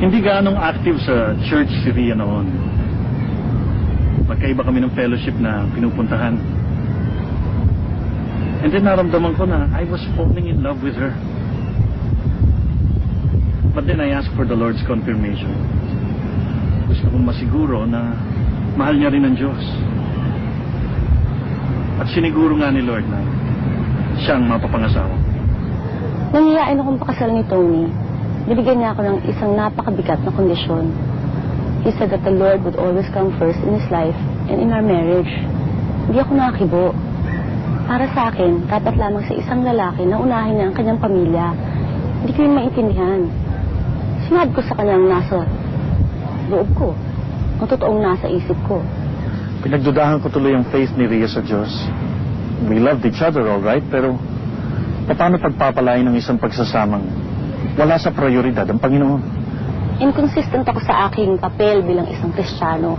Hindi gaanong active sa church si Ria noon. Magkaiba kami ng fellowship na pinupuntahan. And then naramdaman ko na I was falling in love with her. But then I asked for the Lord's confirmation. Gusto kong masiguro na mahal niya rin ang Diyos. At siniguro nga ni Lord na siyang mapapangasawa. Nangiyain akong pakasal ni Tony. Binigyan niya ako ng isang napakabigat na kondisyon. He said that the Lord would always come first in his life and in our marriage. Hindi ako nakakibo. Para sa akin, dapat lamang sa isang lalaki na unahin niya ang kanyang pamilya. Hindi ko yun maintindihan. Sinabi ko sa kanyang nasa loob ko, ang totoong nasa isip ko. Pinagdudahan ko tuloy ang faith ni Ria sa Diyos. We loved each other, all right, pero paano pagpapalain ng isang pagsasamang wala sa prioridad ang Panginoon? Inconsistent ako sa aking papel bilang isang Kristiyano.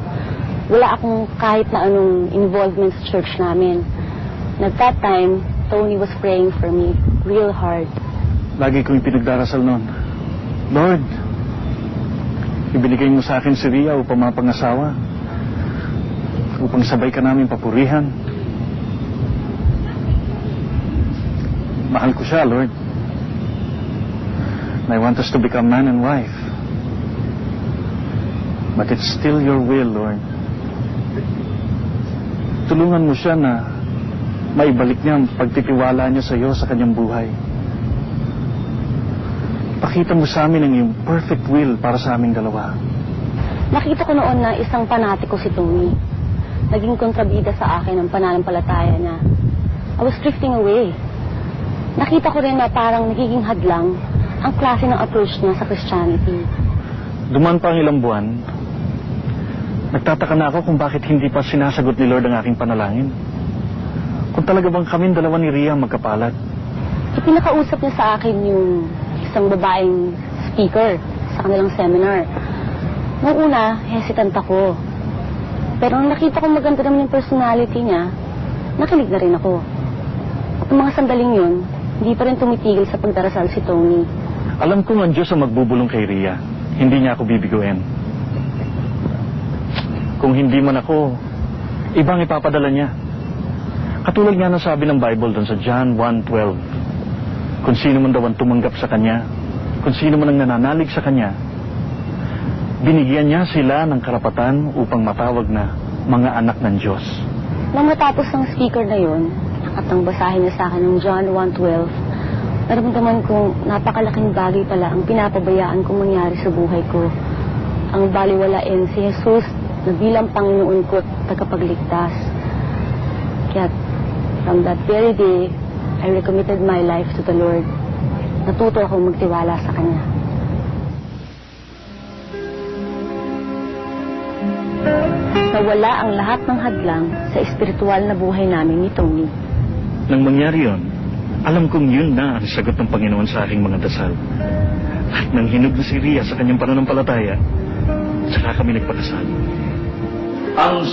Wala akong kahit na anong involvement sa church namin. And at that time, Tony was praying for me real hard. Lagi kong pinagdarasal noon, Lord, ibinigay mo sa akin si Ria upang mapangasawa, upang sabay ka namin papurihan. Mahal ko siya, Lord. And I want us to become man and wife. But it's still your will, Lord. Tulungan mo siya na maibalik niya ang pagtitiwala niya sa iyo sa kanyang buhay. Pakita mo sa amin ang iyong perfect will para sa aming dalawa. Nakita ko noon na isang panatiko si Tony. Naging kontrabida sa akin ang pananampalataya niya. I was drifting away. Nakita ko rin na parang nagiging hadlang ang klase ng approach niya sa Christianity. Duman pa ang ilang buwan, nagtataka na ako kung bakit hindi pa sinasagot ni Lord ang aking panalangin. Kung talaga bang kaming dalawa ni Ria magkapalat. Ipinakausap niya sa akin yung isang babaeng speaker sa kanilang seminar. Noong una, hesitant ako. Pero nung nakita ko maganda naman yung personality niya, nakilig na rin ako. At ang mga sandaling yun, hindi pa rin tumitigil sa pagdarasal si Tony. Alam kong ang Diyos ang magbubulong kay Ria. Hindi niya ako bibiguin. Kung hindi man ako, ibang ipapadala niya. Katulad nga ng sabi ng Bible doon sa John 1:12. Kung sino man daw ang tumanggap sa Kanya, kung sino man ang nananalig sa Kanya, binigyan niya sila ng karapatan upang matawag na mga anak ng Diyos. Nang matapos ng speaker na yun, at nang basahin niya sa akin ng John 1:12, naramdaman kong napakalaking bagay pala ang pinapabayaan kong mangyari sa buhay ko. Ang baliwalain si Jesus na bilang Panginoon ko at tagapagligtas. Kaya from that very day, I recommitted my life to the Lord. Natuto akong magtiwala sa Kanya. Nawala ang lahat ng hadlang sa espiritual na buhay namin ni Tony. Nang mangyari yun, alam kong yun na ang sagot ng Panginoon sa aking mga dasal. At nang hinog na si Ria sa kanyang pananampalataya, saka kami nagpakasal. Ang